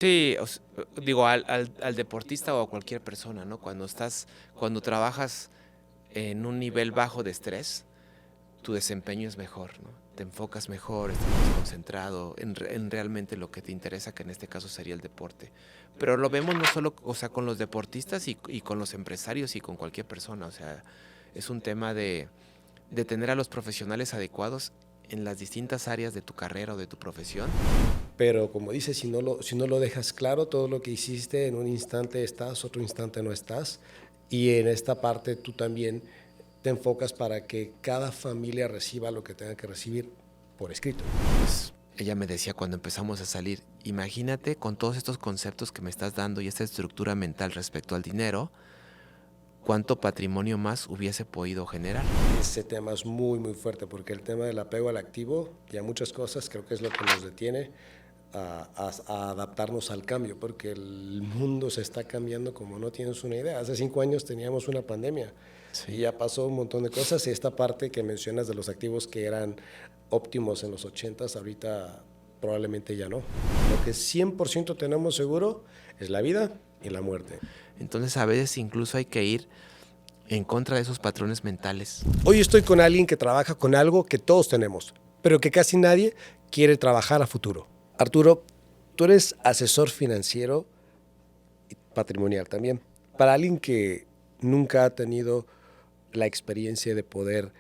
Sí, digo, al deportista o a cualquier persona, ¿no? Cuando trabajas en un nivel bajo de estrés, tu desempeño es mejor, ¿no? Te enfocas mejor, estás más concentrado en realmente lo que te interesa, que en este caso sería el deporte. Pero lo vemos no solo, o sea, con los deportistas y con los empresarios y con cualquier persona, o sea, es un tema de tener a los profesionales adecuados en las distintas áreas de tu carrera o de tu profesión. Pero como dices, si no lo dejas claro, todo lo que hiciste, en un instante estás, otro instante no estás. Y en esta parte tú también te enfocas para que cada familia reciba lo que tenga que recibir por escrito. Pues ella me decía cuando empezamos a salir, imagínate con todos estos conceptos que me estás dando y esta estructura mental respecto al dinero, cuánto patrimonio más hubiese podido generar. Ese tema es muy, muy fuerte porque el tema del apego al activo y a muchas cosas creo que es lo que nos detiene a adaptarnos al cambio, porque el mundo se está cambiando como no tienes una idea. Hace 5 años teníamos una pandemia y Sí. ya pasó un montón de cosas y esta parte que mencionas de los activos que eran óptimos en los 80s, ahorita probablemente ya no. Lo que 100% tenemos seguro es la vida y la muerte. Entonces a veces incluso hay que ir en contra de esos patrones mentales. Hoy estoy con alguien que trabaja con algo que todos tenemos, pero que casi nadie quiere trabajar a futuro. Arturo, tú eres asesor financiero y patrimonial también. Para alguien que nunca ha tenido la experiencia de poder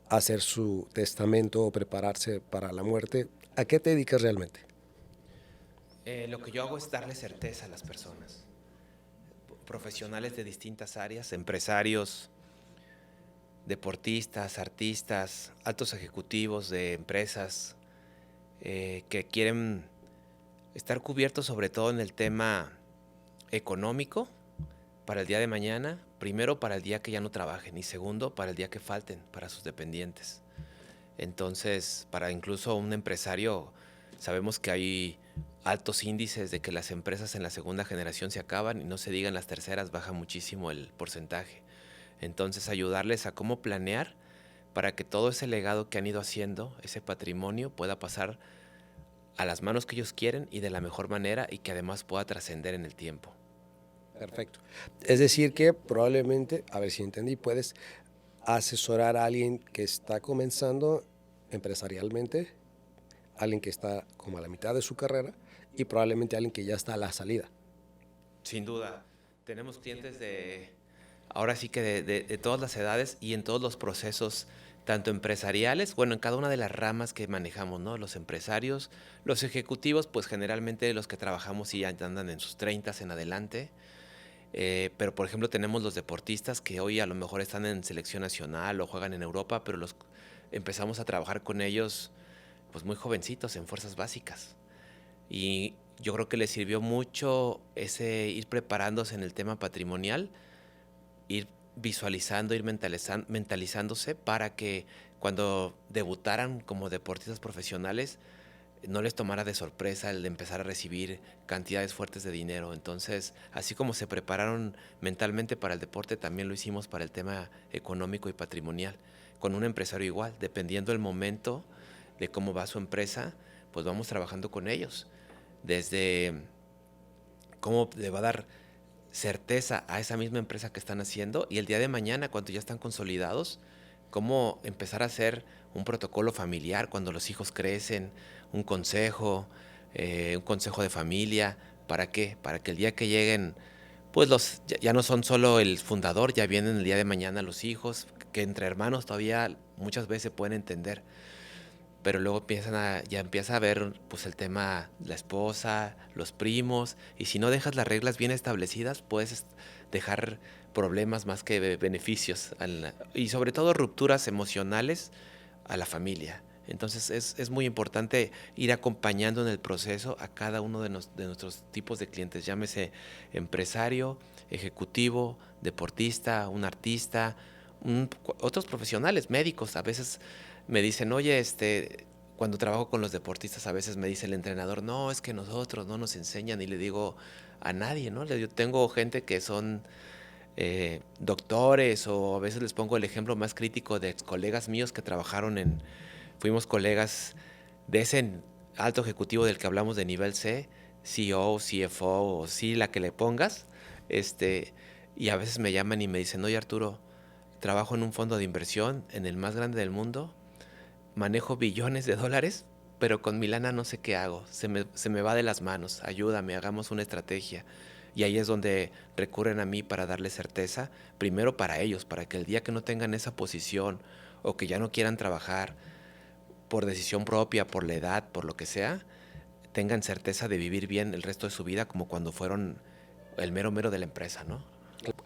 hacer su testamento o prepararse para la muerte, ¿a qué te dedicas realmente? Lo que yo hago es darle certeza a las personas, profesionales de distintas áreas, empresarios, deportistas, artistas, altos ejecutivos de empresas que quieren estar cubiertos sobre todo en el tema económico para el día de mañana, primero para el día que ya no trabajen y segundo para el día que falten para sus dependientes. Entonces, para incluso un empresario, sabemos que hay altos índices de que las empresas en la segunda generación se acaban y no se digan las terceras, baja muchísimo el porcentaje. Entonces, ayudarles a cómo planear para que todo ese legado que han ido haciendo, ese patrimonio, pueda pasar a las manos que ellos quieren y de la mejor manera y que además pueda trascender en el tiempo. Perfecto. Es decir, que probablemente, a ver si entendí, puedes asesorar a alguien que está comenzando empresarialmente, alguien que está como a la mitad de su carrera y probablemente alguien que ya está a la salida. Sin duda, tenemos clientes ahora sí que de todas las edades y en todos los procesos, tanto empresariales, bueno, en cada una de las ramas que manejamos, ¿no? Los empresarios, los ejecutivos, pues generalmente los que trabajamos y ya andan en sus 30 en adelante. Pero por ejemplo tenemos los deportistas que hoy a lo mejor están en selección nacional o juegan en Europa, pero los empezamos a trabajar con ellos pues muy jovencitos en fuerzas básicas. Y yo creo que les sirvió mucho ese ir preparándose en el tema patrimonial, ir visualizando, ir mentalizándose para que cuando debutaran como deportistas profesionales no les tomara de sorpresa el de empezar a recibir cantidades fuertes de dinero. Entonces, así como se prepararon mentalmente para el deporte, también lo hicimos para el tema económico y patrimonial. Con un empresario igual, dependiendo del momento de cómo va su empresa, pues vamos trabajando con ellos. Desde cómo le va a dar certeza a esa misma empresa que están haciendo y el día de mañana, cuando ya están consolidados, cómo empezar a hacer un protocolo familiar cuando los hijos crecen, un consejo de familia. ¿Para qué? Para que el día que lleguen, pues ya no son solo el fundador, ya vienen el día de mañana los hijos, que entre hermanos todavía muchas veces se pueden entender, pero luego ya empieza a ver pues el tema la esposa, los primos, y si no dejas las reglas bien establecidas, puedes dejar problemas más que beneficios, y sobre todo rupturas emocionales a la familia. Entonces es muy importante ir acompañando en el proceso a cada uno de nuestros tipos de clientes, llámese empresario, ejecutivo, deportista, un artista, otros profesionales, médicos. A veces me dicen, oye, cuando trabajo con los deportistas, a veces me dice el entrenador, no, es que nosotros no nos enseñan, y le digo a nadie, ¿no? Yo tengo gente que son doctores, o a veces les pongo el ejemplo más crítico de ex colegas míos que fuimos colegas de ese alto ejecutivo del que hablamos de nivel C, CEO, CFO o sí, la que le pongas, y a veces me llaman y me dicen, oye Arturo, trabajo en un fondo de inversión, en el más grande del mundo, manejo billones de dólares, pero con mi lana no sé qué hago, se me va de las manos, ayúdame, hagamos una estrategia. Y ahí es donde recurren a mí para darles certeza, primero para ellos, para que el día que no tengan esa posición o que ya no quieran trabajar por decisión propia, por la edad, por lo que sea, tengan certeza de vivir bien el resto de su vida como cuando fueron el mero mero de la empresa, ¿no?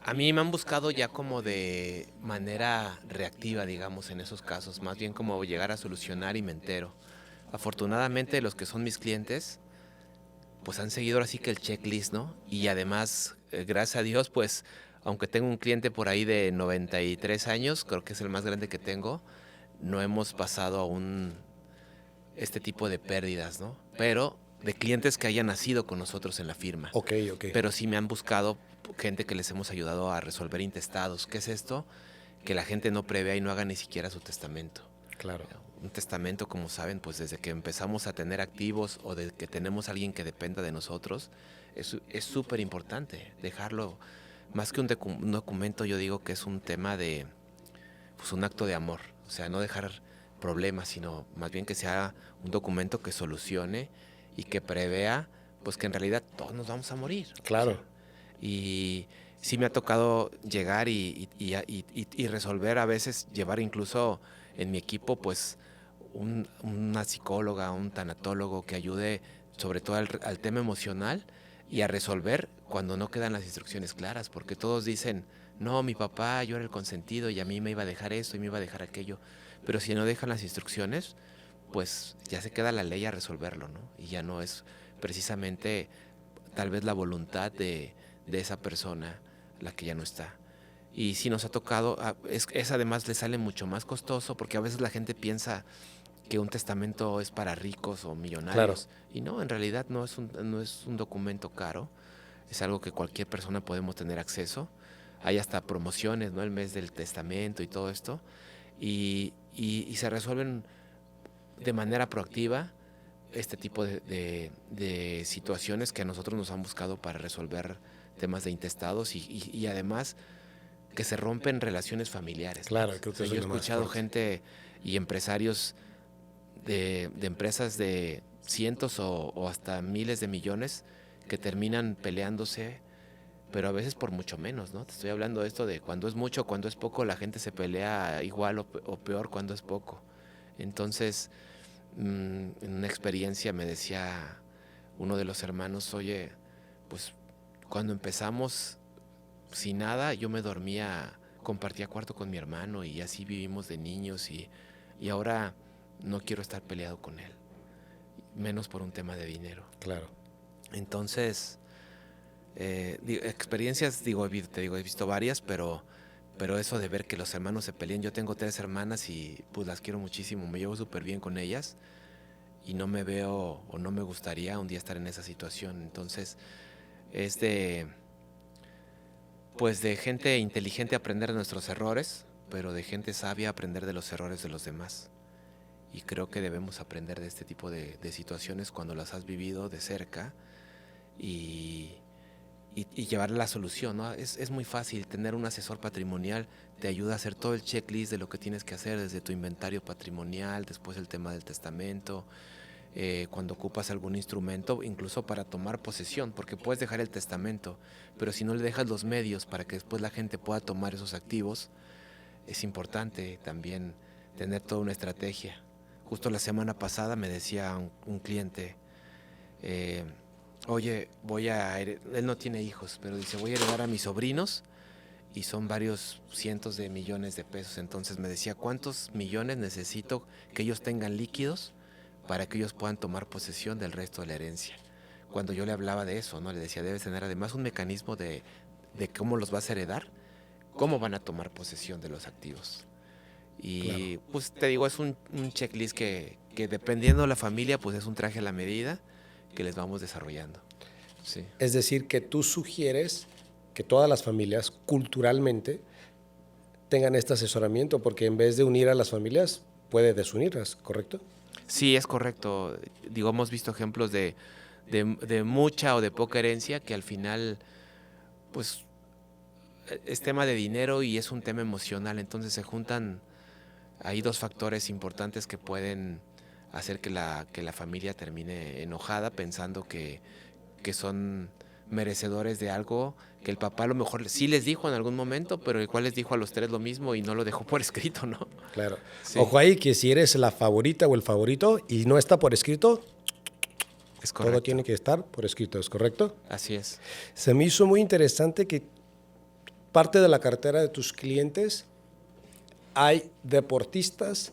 A mí me han buscado ya como de manera reactiva, digamos, en esos casos, más bien como llegar a solucionar y me entero. Afortunadamente los que son mis clientes, pues han seguido así que el checklist, ¿no? Y además, gracias a Dios, pues, aunque tengo un cliente por ahí de 93 años, creo que es el más grande que tengo, no hemos pasado aún este tipo de pérdidas, ¿no? Pero de clientes que hayan nacido con nosotros en la firma. Ok, ok. Pero sí me han buscado gente que les hemos ayudado a resolver intestados. ¿Qué es esto? Que la gente no prevea y no haga ni siquiera su testamento. Claro. Un testamento, como saben, pues desde que empezamos a tener activos o de que tenemos a alguien que dependa de nosotros, es súper importante dejarlo. Más que un documento, yo digo que es un tema de, pues un acto de amor. O sea, no dejar problemas, sino más bien que sea un documento que solucione y que prevea, pues que en realidad todos nos vamos a morir. Claro. O sea, y sí me ha tocado llegar y resolver, a veces llevar incluso en mi equipo, pues una psicóloga, un tanatólogo que ayude sobre todo al tema emocional y a resolver cuando no quedan las instrucciones claras, porque todos dicen, no, mi papá, yo era el consentido y a mí me iba a dejar esto y me iba a dejar aquello, pero si no dejan las instrucciones, pues ya se queda la ley a resolverlo, ¿no? Y ya no es precisamente tal vez la voluntad de esa persona la que ya no está. Y si nos ha tocado, es además le sale mucho más costoso porque a veces la gente piensa que un testamento es para ricos o millonarios. Claro. Y no, en realidad no es un documento caro, es algo que cualquier persona podemos tener acceso. Hay hasta promociones, ¿no? El mes del testamento y todo esto. Y se resuelven de manera proactiva este tipo de situaciones que a nosotros nos han buscado para resolver temas de intestados y además que se rompen relaciones familiares, ¿no? Claro, creo O que sea, eso yo es he lo más escuchado fuerte. gente y empresarios de empresas de cientos o hasta miles de millones que terminan peleándose, pero a veces por mucho menos, ¿no? Te estoy hablando de esto de cuando es mucho, cuando es poco, la gente se pelea igual o peor cuando es poco. Entonces, en una experiencia me decía uno de los hermanos, oye, pues cuando empezamos sin nada, yo me dormía, compartía cuarto con mi hermano y así vivimos de niños y ahora no quiero estar peleado con él, menos por un tema de dinero. Claro. Entonces, experiencias, te digo, he visto varias, pero eso de ver que los hermanos se peleen, yo tengo 3 hermanas y pues las quiero muchísimo, me llevo súper bien con ellas y no me veo o no me gustaría un día estar en esa situación. Entonces, es pues de gente inteligente aprender de nuestros errores, pero de gente sabia aprender de los errores de los demás. Y creo que debemos aprender de este tipo de situaciones cuando las has vivido de cerca y, y llevar la solución, ¿no? Es muy fácil, tener un asesor patrimonial te ayuda a hacer todo el checklist de lo que tienes que hacer, desde tu inventario patrimonial, después el tema del testamento, cuando ocupas algún instrumento, incluso para tomar posesión, porque puedes dejar el testamento, pero si no le dejas los medios para que después la gente pueda tomar esos activos, es importante también tener toda una estrategia. Justo la semana pasada me decía un cliente, eh, oye, él no tiene hijos, pero dice, voy a heredar a mis sobrinos y son varios cientos de millones de pesos. Entonces me decía, ¿cuántos millones necesito que ellos tengan líquidos para que ellos puedan tomar posesión del resto de la herencia? Cuando yo le hablaba de eso, ¿no? Le decía, debes tener además un mecanismo de cómo los vas a heredar, cómo van a tomar posesión de los activos. Claro. Y pues te digo, es un checklist que dependiendo de la familia, pues es un traje a la medida que les vamos desarrollando. Sí. Es decir, que tú sugieres que todas las familias culturalmente tengan este asesoramiento, porque en vez de unir a las familias, puede desunirlas, ¿correcto? Sí, es correcto. Digo, hemos visto ejemplos de de mucha o de poca herencia, que al final, pues, es tema de dinero y es un tema emocional. Entonces se juntan ahí dos factores importantes que pueden hacer que la familia termine enojada pensando que son merecedores de algo que el papá a lo mejor sí les dijo en algún momento, pero igual les dijo a los tres lo mismo y no lo dejó por escrito, ¿no? Claro. Sí, Ojo ahí que si eres la favorita o el favorito y no está por escrito, es todo correcto. tiene que estar por escrito, ¿es correcto? Así es. Se me hizo muy interesante que parte de la cartera de tus clientes hay deportistas,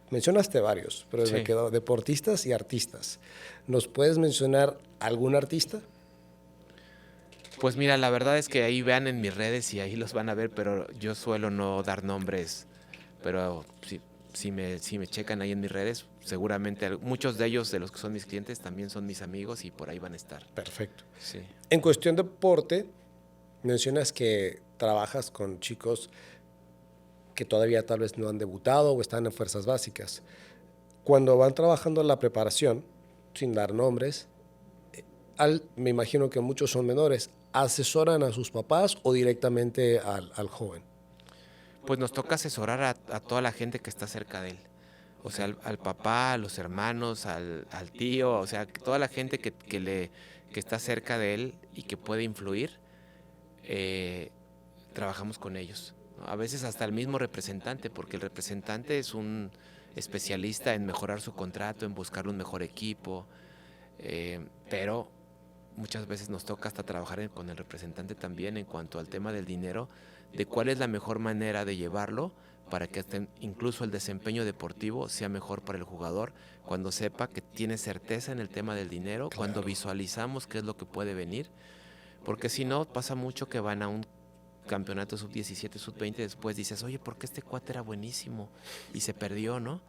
mencionaste varios, pero me Sí. quedo deportistas y artistas. ¿Nos puedes mencionar algún artista? Pues mira, la verdad es que ahí vean en mis redes y ahí los van a ver, pero yo suelo no dar nombres, pero si me checan ahí en mis redes, seguramente muchos de ellos, de los que son mis clientes, también son mis amigos y por ahí van a estar. Perfecto. Sí. En cuestión de deporte, mencionas que trabajas con chicos que todavía tal vez no han debutado o están en fuerzas básicas. Cuando van trabajando en la preparación, sin dar nombres, me imagino que muchos son menores, ¿asesoran a sus papás o directamente al joven? Pues nos toca asesorar a toda la gente que está cerca de él. O Ok, sea, al papá, a los hermanos, al tío, o sea, toda la gente que está cerca de él y que puede influir, eh, trabajamos con ellos, ¿no? A veces hasta el mismo representante, porque el representante es un especialista en mejorar su contrato, en buscarle un mejor equipo, pero muchas veces nos toca hasta trabajar con el representante también en cuanto al tema del dinero, de cuál es la mejor manera de llevarlo para que incluso el desempeño deportivo sea mejor para el jugador, cuando sepa que tiene certeza en el tema del dinero, cuando claro. visualizamos qué es lo que puede venir, porque si no pasa mucho que van a un campeonato sub-17, sub-20, después dices, oye, ¿por qué este cuate era buenísimo y se perdió, no?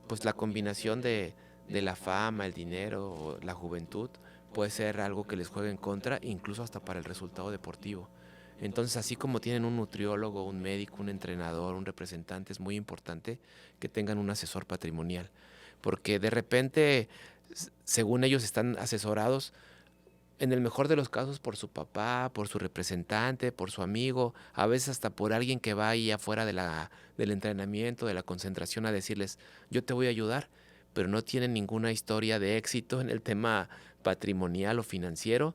Pues la combinación de la fama, el dinero, o la juventud, puede ser algo que les juegue en contra, incluso hasta para el resultado deportivo. Entonces, así como tienen un nutriólogo, un médico, un entrenador, un representante, es muy importante que tengan un asesor patrimonial, porque de repente, según ellos están asesorados, en el mejor de los casos por su papá, por su representante, por su amigo, a veces hasta por alguien que va ahí afuera del entrenamiento, de la concentración a decirles, yo te voy a ayudar, pero no tienen ninguna historia de éxito en el tema patrimonial o financiero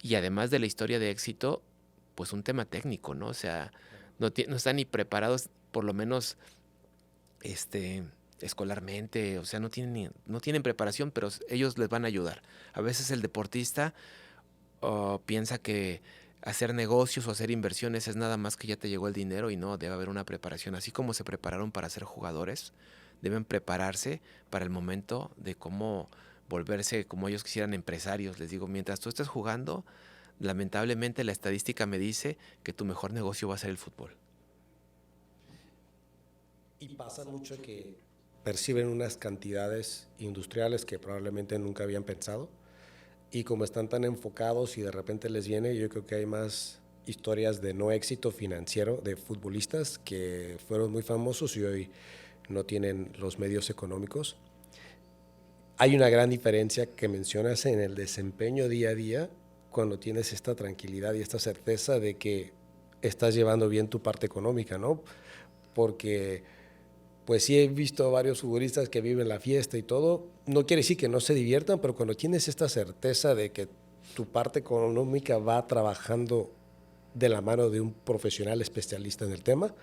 y además de la historia de éxito, pues un tema técnico, ¿no? O sea, no están ni preparados por lo menos este escolarmente, o sea, no tienen preparación, pero ellos les van a ayudar. A veces el deportista piensa que hacer negocios o hacer inversiones es nada más que ya te llegó el dinero y no, debe haber una preparación. Así como se prepararon para ser jugadores, deben prepararse para el momento de cómo volverse como ellos quisieran empresarios. Les digo, mientras tú estés jugando, lamentablemente la estadística me dice que tu mejor negocio va a ser el fútbol. Y pasa mucho que perciben unas cantidades industriales que probablemente nunca habían pensado. Y como están tan enfocados y de repente les viene, yo creo que hay más historias de no éxito financiero de futbolistas que fueron muy famosos y hoy no tienen los medios económicos. Hay una gran diferencia que mencionas en el desempeño día a día cuando tienes esta tranquilidad y esta certeza de que estás llevando bien tu parte económica, ¿no? Porque pues sí he visto varios futbolistas que viven la fiesta y todo. No quiere decir que no se diviertan, pero cuando tienes esta certeza de que tu parte económica va trabajando de la mano de un profesional especialista en el tema,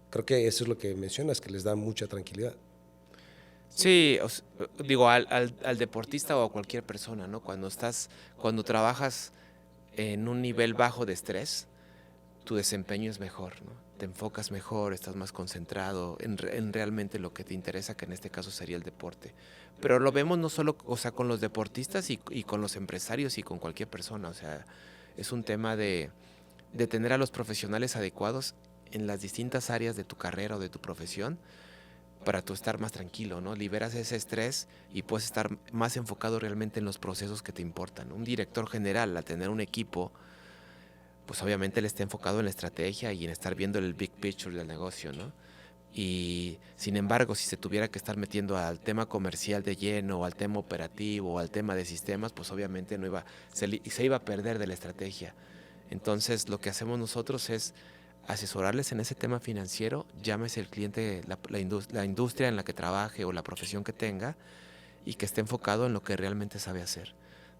creo que eso es lo que mencionas, que les da mucha tranquilidad. Sí, digo, al deportista o a cualquier persona, ¿no? Cuando trabajas en un nivel bajo de estrés, tu desempeño es mejor, ¿no? Te enfocas mejor, estás más concentrado en realmente lo que te interesa, que en este caso sería el deporte. Pero lo vemos no solo, o sea, con los deportistas y con los empresarios y con cualquier persona, o sea, es un tema de tener a los profesionales adecuados en las distintas áreas de tu carrera o de tu profesión para tú estar más tranquilo, ¿no? Liberas ese estrés y puedes estar más enfocado realmente en los procesos que te importan. Un director general, al tener un equipo, pues obviamente él está enfocado en la estrategia y en estar viendo el big picture del negocio, ¿no? Y sin embargo, si se tuviera que estar metiendo al tema comercial de lleno, o al tema operativo, o al tema de sistemas, pues obviamente se iba a perder de la estrategia. Entonces, lo que hacemos nosotros es asesorarles en ese tema financiero, llámese el cliente, la industria en la que trabaje o la profesión que tenga, y que esté enfocado en lo que realmente sabe hacer.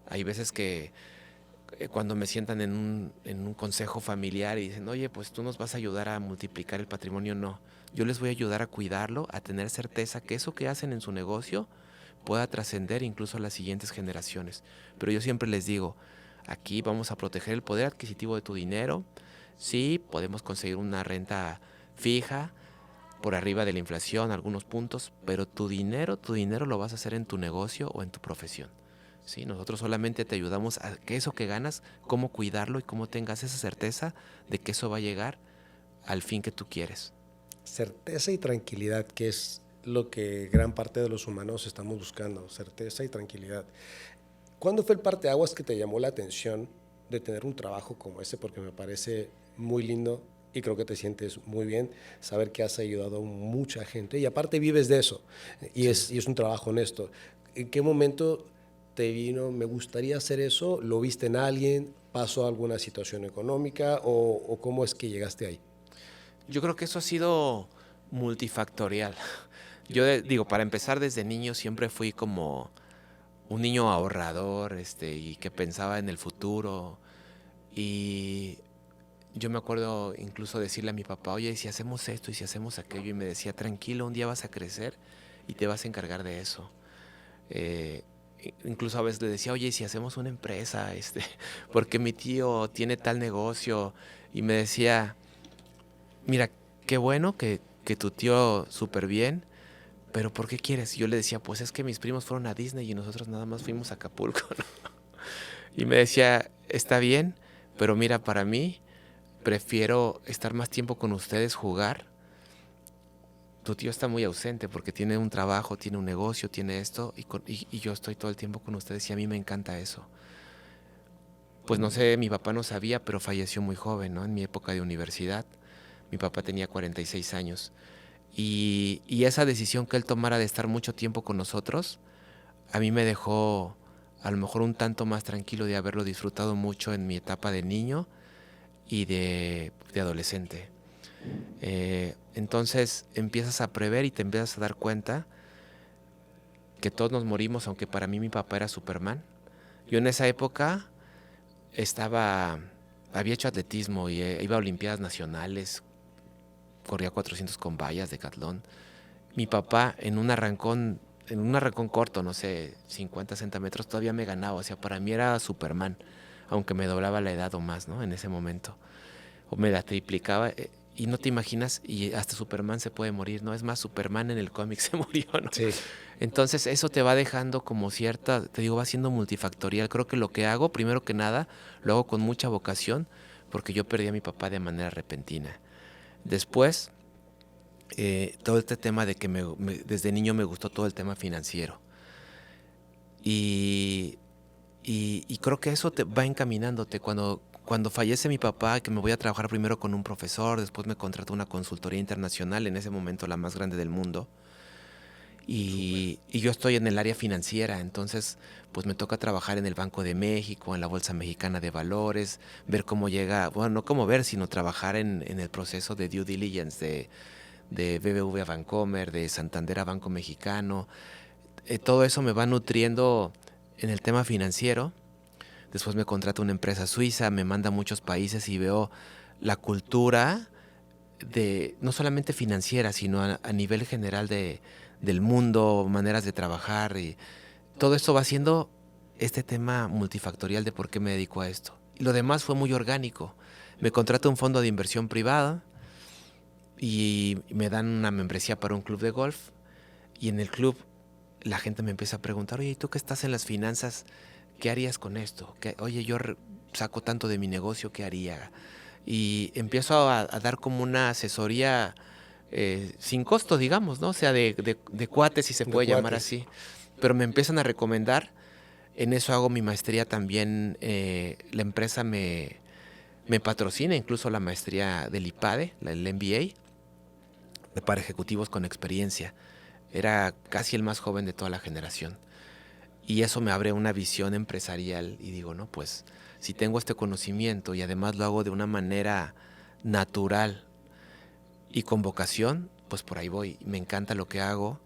Hay veces que cuando me sientan en un consejo familiar y dicen, oye, pues tú nos vas a ayudar a multiplicar el patrimonio, no. Yo les voy a ayudar a cuidarlo, a tener certeza que eso que hacen en su negocio pueda trascender incluso a las siguientes generaciones. Pero yo siempre les digo, aquí vamos a proteger el poder adquisitivo de tu dinero. Sí, podemos conseguir una renta fija por arriba de la inflación, algunos puntos, pero tu dinero lo vas a hacer en tu negocio o en tu profesión. Sí, nosotros solamente te ayudamos a que eso que ganas, cómo cuidarlo y cómo tengas esa certeza de que eso va a llegar al fin que tú quieres. Certeza y tranquilidad, que es lo que gran parte de los humanos estamos buscando, certeza y tranquilidad. ¿Cuándo fue el parteaguas que te llamó la atención de tener un trabajo como este? Porque me parece muy lindo y creo que te sientes muy bien saber que has ayudado a mucha gente y aparte vives de eso Sí. y es un trabajo honesto. ¿En qué momento te vino, me gustaría hacer eso? ¿Lo viste en alguien? ¿Pasó alguna situación económica o cómo es que llegaste ahí? Yo creo que eso ha sido multifactorial. Digo, para empezar, desde niño siempre fui como un niño ahorrador, y que pensaba en el futuro. Y yo me acuerdo incluso decirle a mi papá, oye, ¿y si hacemos esto y si hacemos aquello? Y me decía, tranquilo, un día vas a crecer y te vas a encargar de eso. Eh, Incluso a veces le decía, oye, ¿y si hacemos una empresa? Porque mi tío tiene tal negocio. Y me decía, mira, qué bueno que tu tío súper bien, pero ¿por qué quieres? Y yo le decía, pues es que mis primos fueron a Disney y nosotros nada más fuimos a Acapulco, ¿no? Y me decía, está bien, pero mira, para mí prefiero estar más tiempo con ustedes, jugar. Tu tío está muy ausente porque tiene un trabajo, tiene un negocio, tiene esto, y yo estoy todo el tiempo con ustedes y a mí me encanta eso. Pues no sé, mi papá no sabía, pero falleció muy joven, ¿no? En mi época de universidad. Mi papá tenía 46 años. Y esa decisión que él tomara de estar mucho tiempo con nosotros, a mí me dejó a lo mejor un tanto más tranquilo de haberlo disfrutado mucho en mi etapa de niño y de adolescente. Entonces empiezas a prever y te empiezas a dar cuenta que todos nos morimos, aunque para mí mi papá era Superman. Yo en esa época había hecho atletismo y iba a Olimpiadas Nacionales, corría 400 con vallas, decatlón. Mi papá en un arrancón corto, no sé, 50, 60 metros, todavía me ganaba. O sea, para mí era Superman, aunque me doblaba la edad o más, ¿no? En ese momento. O me la triplicaba. Y no te imaginas, y hasta Superman se puede morir, ¿no? Es más, Superman en el cómic se murió, ¿no? Sí. Entonces eso te va dejando como cierta, te digo, va siendo multifactorial. Creo que lo que hago, primero que nada, lo hago con mucha vocación, porque yo perdí a mi papá de manera repentina. Después, todo este tema de que desde niño me gustó todo el tema financiero. Y, y creo que eso te va encaminándote. Cuando fallece mi papá, que me voy a trabajar primero con un profesor, después me contrató una consultoría internacional, en ese momento la más grande del mundo. Y yo estoy en el área financiera, entonces pues me toca trabajar en el Banco de México, en la Bolsa Mexicana de Valores, ver cómo llega, bueno, no cómo ver, sino trabajar en el proceso de due diligence de BBV a Bancomer, de Santander a Banco Mexicano. Todo eso me va nutriendo en el tema financiero. Después me contrata una empresa suiza, me manda a muchos países y veo la cultura no solamente financiera, sino a nivel general del mundo, maneras de trabajar. Y todo esto va siendo este tema multifactorial de por qué me dedico a esto. Y lo demás fue muy orgánico. Me contrata un fondo de inversión privada y me dan una membresía para un club de golf. Y en el club la gente me empieza a preguntar, oye, ¿y tú que estás en las finanzas? ¿Qué harías con esto? Oye, yo saco tanto de mi negocio, ¿qué haría? Y empiezo a dar como una asesoría sin costo, digamos, ¿no? O sea, de cuates, si se De puede llamar cuates. así. Pero me empiezan a recomendar. En eso hago mi maestría también. La empresa me patrocina, incluso la maestría del IPADE, el MBA. para ejecutivos con experiencia. Era casi el más joven de toda la generación. Y eso me abre una visión empresarial y digo, no, pues si tengo este conocimiento y además lo hago de una manera natural y con vocación, pues por ahí voy. Me encanta lo que hago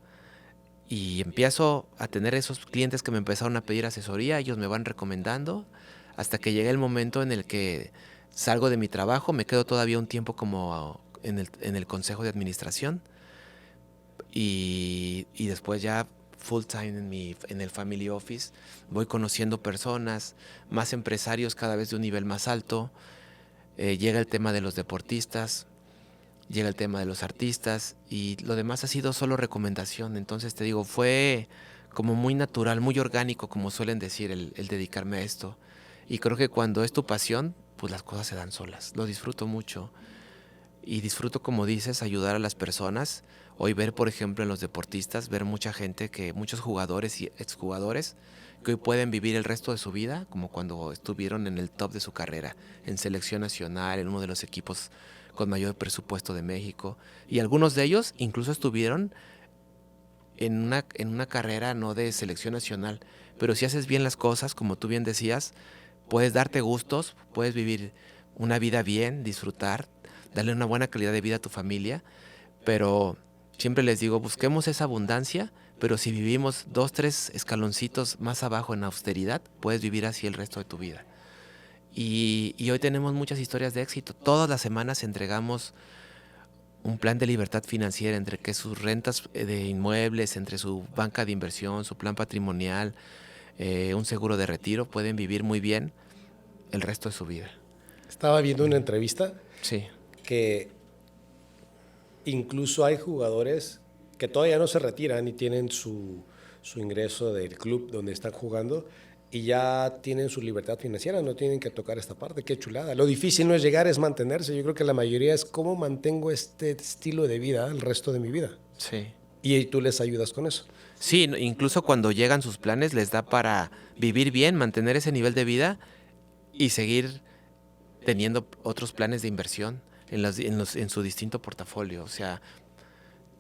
y empiezo a tener esos clientes que me empezaron a pedir asesoría, ellos me van recomendando hasta que llega el momento en el que salgo de mi trabajo, me quedo todavía un tiempo como en el consejo de administración y después ya full time en el family office, voy conociendo personas, más empresarios cada vez de un nivel más alto, llega el tema de los deportistas, llega el tema de los artistas y lo demás ha sido solo recomendación. Entonces te digo, fue como muy natural, muy orgánico, como suelen decir, el dedicarme a esto. Y creo que cuando es tu pasión, pues las cosas se dan solas. Lo disfruto mucho y disfruto, como dices, ayudar a las personas. Hoy ver, por ejemplo, en los deportistas, ver mucha gente, muchos jugadores y exjugadores que hoy pueden vivir el resto de su vida como cuando estuvieron en el top de su carrera, en selección nacional, en uno de los equipos con mayor presupuesto de México. Y algunos de ellos incluso estuvieron en una carrera no de selección nacional. Pero si haces bien las cosas, como tú bien decías, puedes darte gustos, puedes vivir una vida bien, disfrutar, darle una buena calidad de vida a tu familia, pero siempre les digo, busquemos esa abundancia, pero si vivimos 2, 3 escaloncitos más abajo en austeridad, puedes vivir así el resto de tu vida. Y hoy tenemos muchas historias de éxito. Todas las semanas entregamos un plan de libertad financiera entre que sus rentas de inmuebles, entre su banca de inversión, su plan patrimonial, un seguro de retiro, pueden vivir muy bien el resto de su vida. Estaba viendo una entrevista Sí. que incluso hay jugadores que todavía no se retiran y tienen su ingreso del club donde están jugando y ya tienen su libertad financiera, no tienen que tocar esta parte. Qué chulada. Lo difícil no es llegar, es mantenerse. Yo creo que la mayoría es cómo mantengo este estilo de vida el resto de mi vida. Sí. Y tú les ayudas con eso. Sí, incluso cuando llegan sus planes les da para vivir bien, mantener ese nivel de vida y seguir teniendo otros planes de inversión en su distinto portafolio. O sea,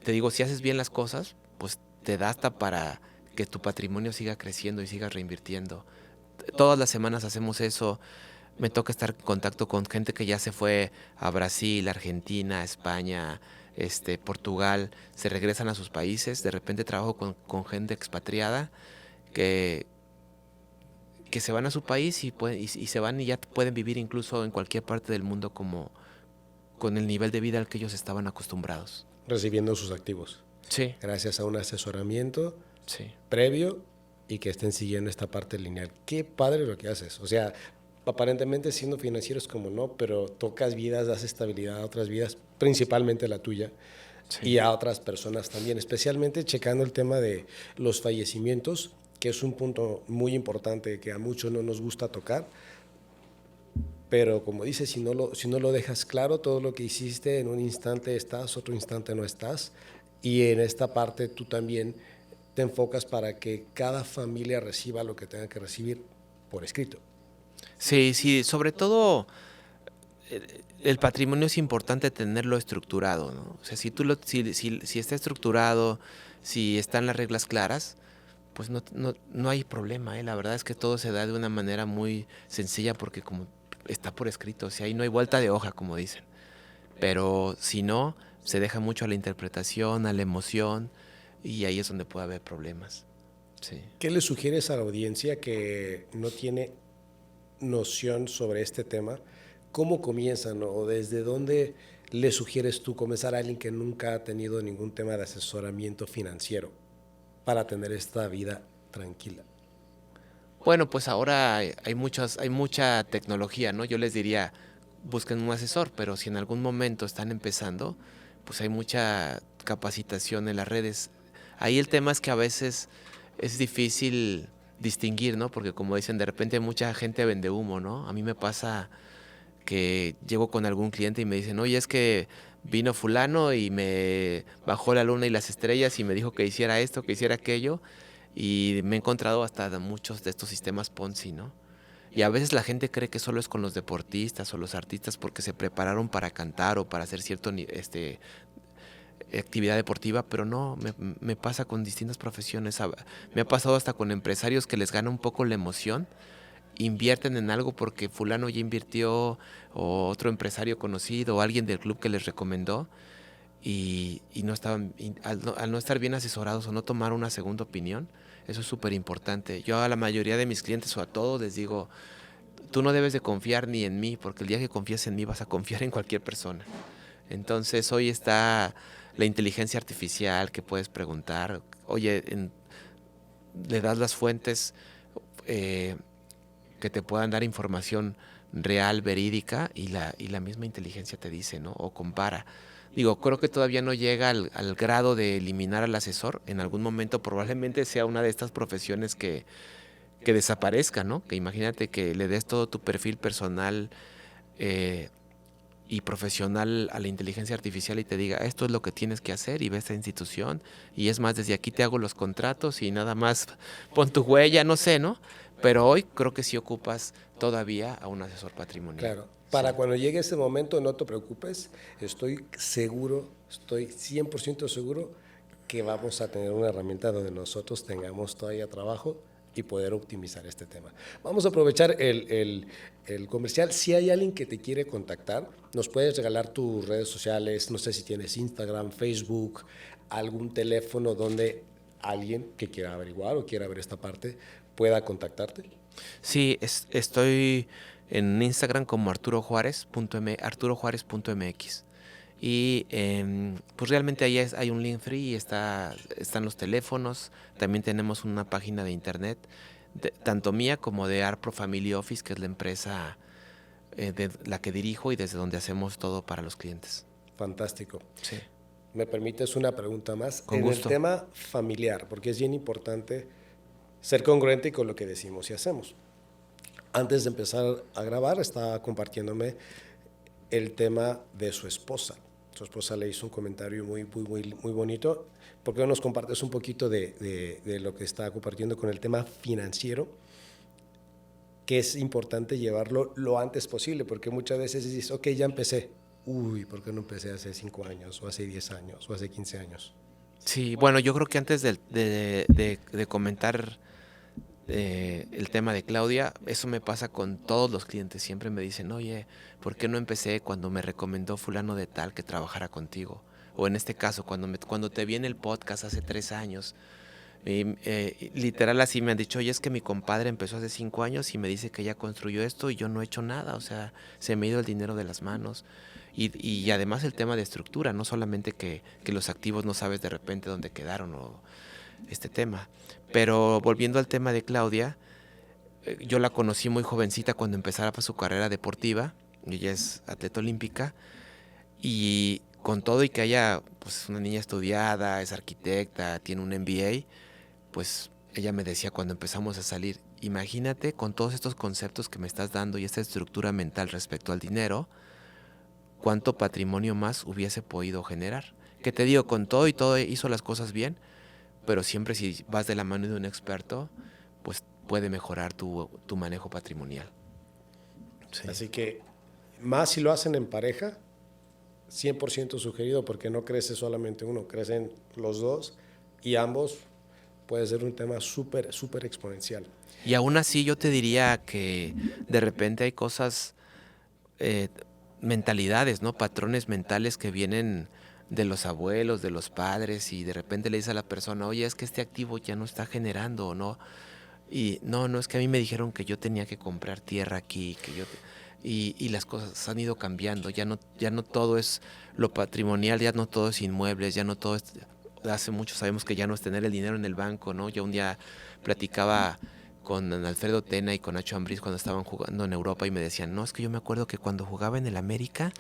te digo, si haces bien las cosas, pues te da hasta para que tu patrimonio siga creciendo y sigas reinvirtiendo. Todas las semanas hacemos eso. Me toca estar en contacto con gente que ya se fue a Brasil, Argentina, España, Portugal, se regresan a sus países. De repente trabajo con gente expatriada que, que se van a su país y se van y ya pueden vivir incluso en cualquier parte del mundo como con el nivel de vida al que ellos estaban acostumbrados. Recibiendo sus activos. Sí, Gracias a un asesoramiento sí. previo y que estén siguiendo esta parte lineal. Qué padre lo que haces. O sea, aparentemente siendo financieros como no, pero tocas vidas, das estabilidad a otras vidas, principalmente la tuya, Sí. y a otras personas también, especialmente checando el tema de los fallecimientos, que es un punto muy importante que a muchos no nos gusta tocar. Pero como dices, si no lo dejas claro, todo lo que hiciste en un instante estás, otro instante no estás. Y en esta parte tú también te enfocas para que cada familia reciba lo que tenga que recibir por escrito. Sí, sí, sobre todo el patrimonio es importante tenerlo estructurado, ¿no? O sea, si está estructurado, si están las reglas claras, pues no hay problema, ¿eh? La verdad es que todo se da de una manera muy sencilla porque como está por escrito, o sea, ahí no hay vuelta de hoja, como dicen. Pero si no, se deja mucho a la interpretación, a la emoción, y ahí es donde puede haber problemas. Sí. ¿Qué le sugieres a la audiencia que no tiene noción sobre este tema? ¿Cómo comienzan o desde dónde le sugieres tú comenzar a alguien que nunca ha tenido ningún tema de asesoramiento financiero para tener esta vida tranquila? Bueno, pues ahora hay mucha tecnología, ¿no? Yo les diría, busquen un asesor, pero si en algún momento están empezando, pues hay mucha capacitación en las redes. Ahí el tema es que a veces es difícil distinguir, ¿no? Porque como dicen, de repente mucha gente vende humo, ¿no? A mí me pasa que llego con algún cliente y me dicen, oye, es que vino fulano y me bajó la luna y las estrellas y me dijo que hiciera esto, que hiciera aquello, y me he encontrado hasta muchos de estos sistemas Ponzi, ¿no? Y a veces la gente cree que solo es con los deportistas o los artistas porque se prepararon para cantar o para hacer cierto actividad deportiva, pero no, me pasa con distintas profesiones. Me ha pasado hasta con empresarios que les gana un poco la emoción, invierten en algo porque fulano ya invirtió, o otro empresario conocido, o alguien del club que les recomendó, y no estaban, al no estar bien asesorados o no tomar una segunda opinión, eso es súper importante. Yo a la mayoría de mis clientes o a todos les digo, tú no debes de confiar ni en mí, porque el día que confíes en mí vas a confiar en cualquier persona. Entonces hoy está la inteligencia artificial que puedes preguntar, oye, le das las fuentes eh, que te puedan dar información real, verídica, y la misma inteligencia te dice, ¿no? O compara. Digo, creo que todavía no llega al grado de eliminar al asesor. En algún momento probablemente sea una de estas profesiones que desaparezca, ¿no? Que imagínate que le des todo tu perfil personal eh, y profesional a la inteligencia artificial y te diga, esto es lo que tienes que hacer, y ve esta institución, y es más, desde aquí te hago los contratos y nada más pon tu huella, no sé, ¿no? Pero hoy creo que sí ocupas todavía a un asesor patrimonial. Claro. Sí. Para cuando llegue ese momento, no te preocupes. Estoy seguro, estoy 100% seguro que vamos a tener una herramienta donde nosotros tengamos todavía trabajo y poder optimizar este tema. Vamos a aprovechar el comercial. Si hay alguien que te quiere contactar, nos puedes regalar tus redes sociales, no sé si tienes Instagram, Facebook, algún teléfono donde alguien que quiera averiguar o quiera ver esta parte pueda contactarte. Sí, estoy en Instagram como arturojuárez.mx. Y pues realmente ahí hay un link free y están los teléfonos. También tenemos una página de internet, tanto mía como de Arpro Family Office, que es la empresa de la que dirijo y desde donde hacemos todo para los clientes. Fantástico. Sí, ¿Me permites una pregunta más? con En el gusto. tema familiar, porque es bien importante ser congruente con lo que decimos y hacemos. Antes de empezar a grabar, estaba compartiéndome el tema de su esposa. Su esposa le hizo un comentario muy bonito. ¿Por qué no nos compartes un poquito de lo que está compartiendo con el tema financiero? Que es importante llevarlo lo antes posible, porque muchas veces dices, ok, ya empecé. Uy, ¿por qué no empecé hace 5 años, o hace 10 años, o hace 15 años? Sí, bueno, yo creo que antes de comentar el tema de Claudia, eso me pasa con todos los clientes. Siempre me dicen, oye, ¿por qué no empecé cuando me recomendó fulano de tal que trabajara contigo? O en este caso, cuando te vi en el podcast hace 3 años. Y, literal así me han dicho, oye, es que mi compadre empezó hace 5 años y me dice que ya construyó esto y yo no he hecho nada, o sea, se me ha ido el dinero de las manos. Y además el tema de estructura, no solamente que los activos no sabes de repente dónde quedaron o este tema. Pero volviendo al tema de Claudia, yo la conocí muy jovencita cuando empezaba su carrera deportiva, ella es atleta olímpica, y con todo y que ella pues una niña estudiada, es arquitecta, tiene un MBA, pues ella me decía cuando empezamos a salir, imagínate con todos estos conceptos que me estás dando y esta estructura mental respecto al dinero, cuánto patrimonio más hubiese podido generar. Que te digo, con todo y todo hizo las cosas bien, pero siempre si vas de la mano de un experto, pues puede mejorar tu manejo patrimonial. Sí. Así que, más si lo hacen en pareja, 100% sugerido, porque no crece solamente uno, crecen los dos y ambos puede ser un tema súper exponencial. Y aún así yo te diría que de repente hay cosas, eh, mentalidades, ¿no? Patrones mentales que vienen de los abuelos, de los padres, y de repente le dice a la persona, oye, es que este activo ya no está generando, ¿o no? Y no, no, es que a mí me dijeron que yo tenía que comprar tierra aquí, y las cosas han ido cambiando, ya no todo es lo patrimonial, ya no todo es inmuebles, ya no todo es, hace mucho sabemos que ya no es tener el dinero en el banco, ¿no? Yo un día platicaba con Alfredo Tena y con Nacho Ambriz cuando estaban jugando en Europa y me decían, no, es que yo me acuerdo que cuando jugaba en el América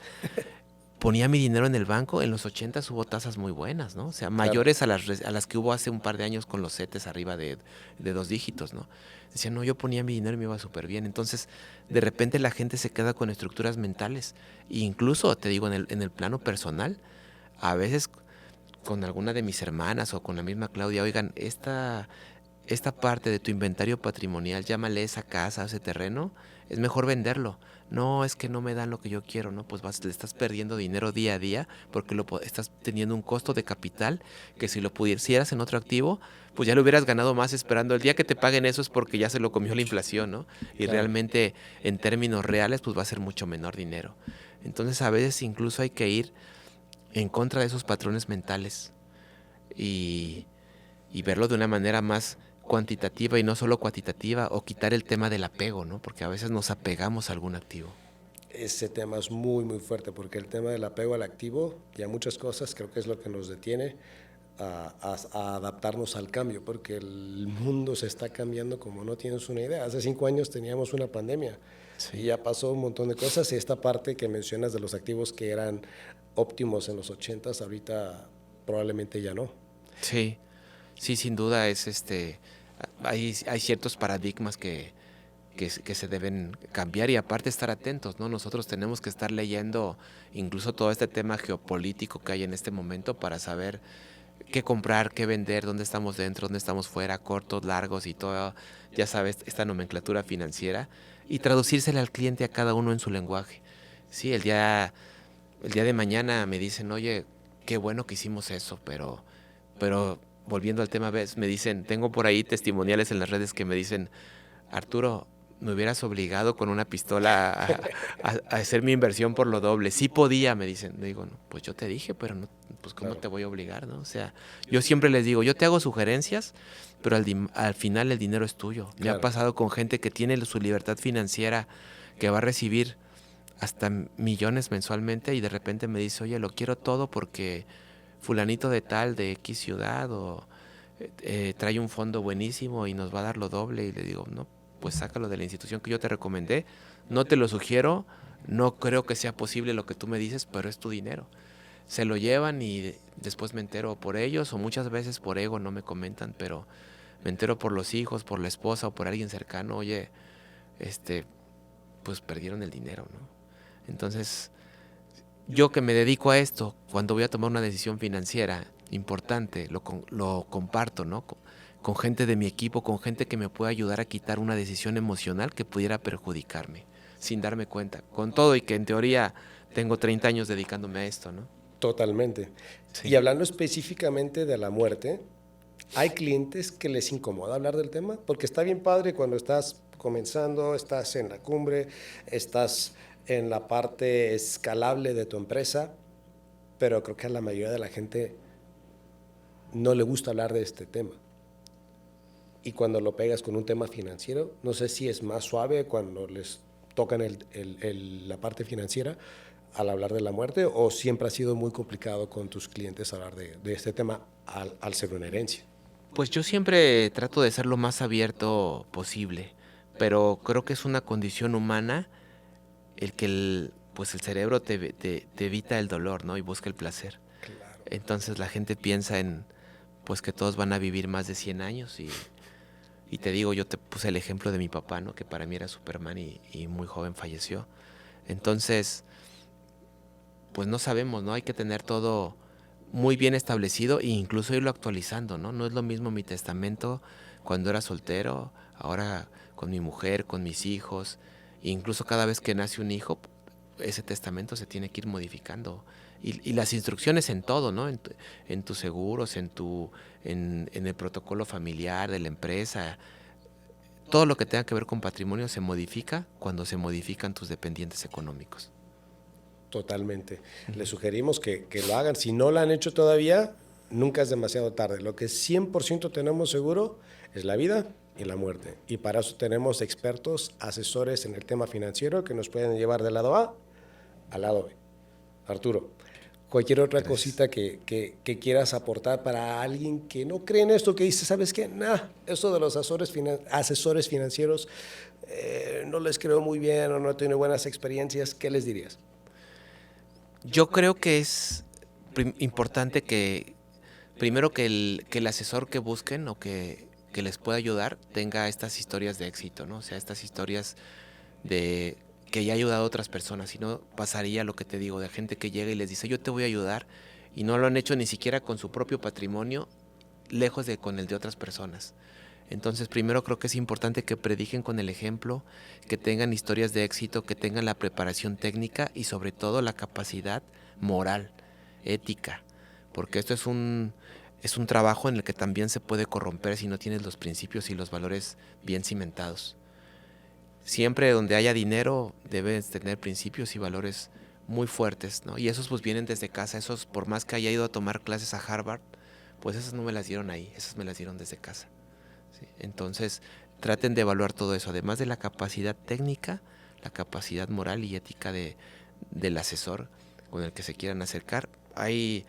ponía mi dinero en el banco, en los 80 hubo tasas muy buenas, ¿no? O sea, Claro. mayores a las que hubo hace un par de años con los CETES arriba de 2 dígitos, ¿no? Decían, no, yo ponía mi dinero y me iba súper bien. Entonces, de repente la gente se queda con estructuras mentales. E incluso, te digo, en el plano personal, a veces con alguna de mis hermanas o con la misma Claudia, oigan, esta parte de tu inventario patrimonial, llámale esa casa, ese terreno, es mejor venderlo. No, es que no me dan lo que yo quiero, ¿no? Pues le estás perdiendo dinero día a día porque estás teniendo un costo de capital que si lo pudieras en otro activo, pues ya lo hubieras ganado más esperando. El día que te paguen eso es porque ya se lo comió la inflación, ¿no? Y Claro. realmente en términos reales, pues va a ser mucho menor dinero. Entonces a veces incluso hay que ir en contra de esos patrones mentales y, y verlo de una manera más cuantitativa y no solo cuantitativa, o quitar el tema del apego, ¿no? Porque a veces nos apegamos a algún activo. Ese tema es muy, muy fuerte porque el tema del apego al activo y a muchas cosas creo que es lo que nos detiene a adaptarnos al cambio, porque el mundo se está cambiando como no tienes una idea. Hace 5 años teníamos una pandemia y Sí. ya pasó un montón de cosas y esta parte que mencionas de los activos que eran óptimos en los 80s, ahorita probablemente ya no. Sí, sí, sin duda es hay ciertos paradigmas que se deben cambiar y aparte estar atentos, ¿no? Nosotros tenemos que estar leyendo incluso todo este tema geopolítico que hay en este momento para saber qué comprar, qué vender, dónde estamos dentro, dónde estamos fuera, cortos, largos y todo, ya sabes, esta nomenclatura financiera y traducírsela al cliente a cada uno en su lenguaje. Sí, el día de mañana me dicen, oye, qué bueno que hicimos eso, pero volviendo al tema, ves, me dicen, tengo por ahí testimoniales en las redes que me dicen, Arturo, me hubieras obligado con una pistola a hacer mi inversión por lo doble. Sí podía, me dicen. Le digo, no, pues yo te dije, pero no, pues cómo Claro, te voy a obligar, ¿no? O sea, yo siempre les digo, yo te hago sugerencias, pero al final el dinero es tuyo. Me ha claro. pasado con gente que tiene su libertad financiera, que va a recibir hasta millones mensualmente y de repente me dice, oye, lo quiero todo porque fulanito de tal, de X ciudad, o trae un fondo buenísimo y nos va a dar lo doble. Y le digo, no, pues sácalo de la institución que yo te recomendé. No te lo sugiero, no creo que sea posible lo que tú me dices, pero es tu dinero. Se lo llevan y después me entero por ellos o muchas veces por ego no me comentan, pero me entero por los hijos, por la esposa o por alguien cercano, oye, este, pues perdieron el dinero, ¿no? Entonces, yo que me dedico a esto, cuando voy a tomar una decisión financiera importante, lo comparto, ¿no? Con gente de mi equipo, con gente que me pueda ayudar a quitar una decisión emocional que pudiera perjudicarme, sin darme cuenta. Con todo y que en teoría tengo 30 años dedicándome a esto, ¿no? Totalmente. Y Sí. hablando específicamente de la muerte, hay clientes que les incomoda hablar del tema, porque está bien padre cuando estás comenzando, estás en la cumbre, estás en la parte escalable de tu empresa, pero creo que a la mayoría de la gente no le gusta hablar de este tema. Y cuando lo pegas con un tema financiero, no sé si es más suave cuando les tocan la parte financiera al hablar de la muerte o siempre ha sido muy complicado con tus clientes hablar de este tema al ser una herencia. Pues yo siempre trato de ser lo más abierto posible, pero creo que es una condición humana el que pues el cerebro te evita el dolor, ¿no? Y busca el placer. Claro. Entonces la gente piensa en pues que todos van a vivir más de 100 años y te digo, yo te puse el ejemplo de mi papá, ¿no? Que para mí era Superman y muy joven falleció. Entonces, pues no sabemos, ¿no? Hay que tener todo muy bien establecido e incluso irlo actualizando, ¿no? No es lo mismo mi testamento cuando era soltero, ahora con mi mujer, con mis hijos, e incluso cada vez que nace un hijo, ese testamento se tiene que ir modificando. Y las instrucciones en todo, ¿no? En tus seguros, en el protocolo familiar de la empresa. Todo lo que tenga que ver con patrimonio se modifica cuando se modifican tus dependientes económicos. Totalmente. Les Ujú. sugerimos que lo hagan. Si no lo han hecho todavía, nunca es demasiado tarde. Lo que 100% tenemos seguro es la vida y la muerte. Y para eso tenemos expertos, asesores en el tema financiero que nos pueden llevar del lado A al lado B. Arturo, cualquier otra Gracias. cosita que quieras aportar para alguien que no cree en esto, que dice, ¿sabes qué? Nah, eso de los asesores financieros no les creo muy bien o no he tenido buenas experiencias, ¿qué les dirías? Yo creo que es importante que, primero que el asesor que busquen o que les pueda ayudar tenga estas historias de éxito, ¿no? O sea, estas historias de que ya ha ayudado a otras personas, si no pasaría lo que te digo, de gente que llega y les dice, yo te voy a ayudar, y no lo han hecho ni siquiera con su propio patrimonio, lejos de con el de otras personas. Entonces, primero creo que es importante que prediquen con el ejemplo, que tengan historias de éxito, que tengan la preparación técnica y sobre todo la capacidad moral, ética, porque esto es un trabajo en el que también se puede corromper si no tienes los principios y los valores bien cimentados. Siempre donde haya dinero debes tener principios y valores muy fuertes, ¿no? Y esos pues vienen desde casa, esos por más que haya ido a tomar clases a Harvard, pues esas no me las dieron ahí, esas me las dieron desde casa. ¿Sí? Entonces, traten de evaluar todo eso, además de la capacidad técnica, la capacidad moral y ética del asesor con el que se quieran acercar. Y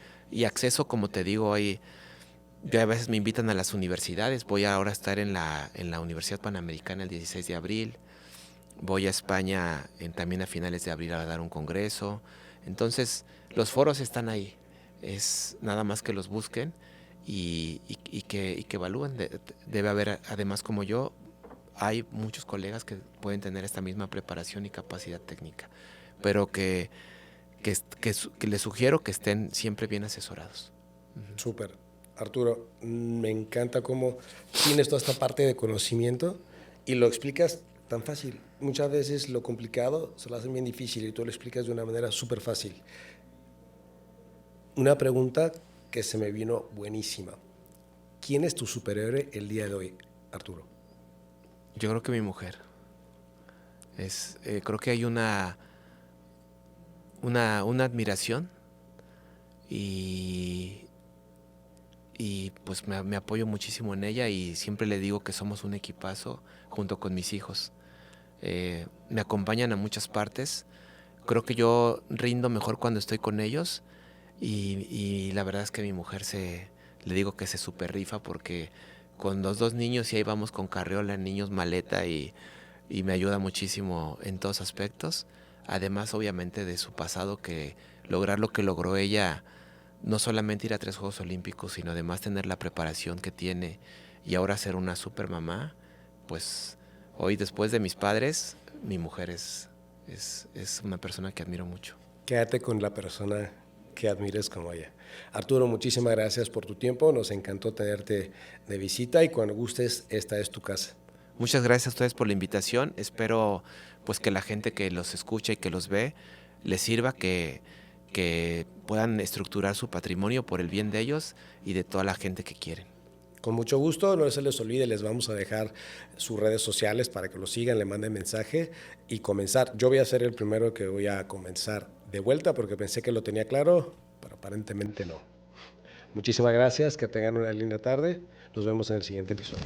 acceso, como te digo, ya a veces me invitan a las universidades, voy ahora a estar en la Universidad Panamericana el 16 de abril, voy a España también a finales de abril a dar un congreso. Entonces, los foros están ahí, es nada más que los busquen y que evalúen. Debe haber, además como yo, hay muchos colegas que pueden tener esta misma preparación y capacidad técnica, pero que les sugiero que estén siempre bien asesorados. Súper. Arturo, me encanta cómo tienes toda esta parte de conocimiento y lo explicas tan fácil. Muchas veces lo complicado se lo hacen bien difícil y tú lo explicas de una manera súper fácil. Una pregunta que se me vino buenísima. ¿Quién es tu superhéroe el día de hoy, Arturo? Yo creo que mi mujer. Creo que hay una admiración y, y pues me apoyo muchísimo en ella y siempre le digo que somos un equipazo junto con mis hijos. Me acompañan a muchas partes. Creo que yo rindo mejor cuando estoy con ellos y la verdad es que mi mujer le digo que se super rifa porque con los dos niños y ahí vamos con carriola, niños maleta y me ayuda muchísimo en todos aspectos. Además, obviamente, de su pasado, que lograr lo que logró ella, no solamente ir a 3 Juegos Olímpicos, sino además tener la preparación que tiene y ahora ser una super mamá, pues hoy después de mis padres, mi mujer es una persona que admiro mucho. Quédate con la persona que admires como ella. Arturo, muchísimas gracias por tu tiempo. Nos encantó tenerte de visita y cuando gustes, esta es tu casa. Muchas gracias a ustedes por la invitación. Espero pues que la gente que los escucha y que los ve les sirva, que puedan estructurar su patrimonio por el bien de ellos y de toda la gente que quieren. Con mucho gusto, no se les olvide, les vamos a dejar sus redes sociales para que lo sigan, le manden mensaje y comenzar. Yo voy a ser el primero que voy a comenzar de vuelta porque pensé que lo tenía claro, pero aparentemente no. Muchísimas gracias, que tengan una linda tarde. Nos vemos en el siguiente episodio.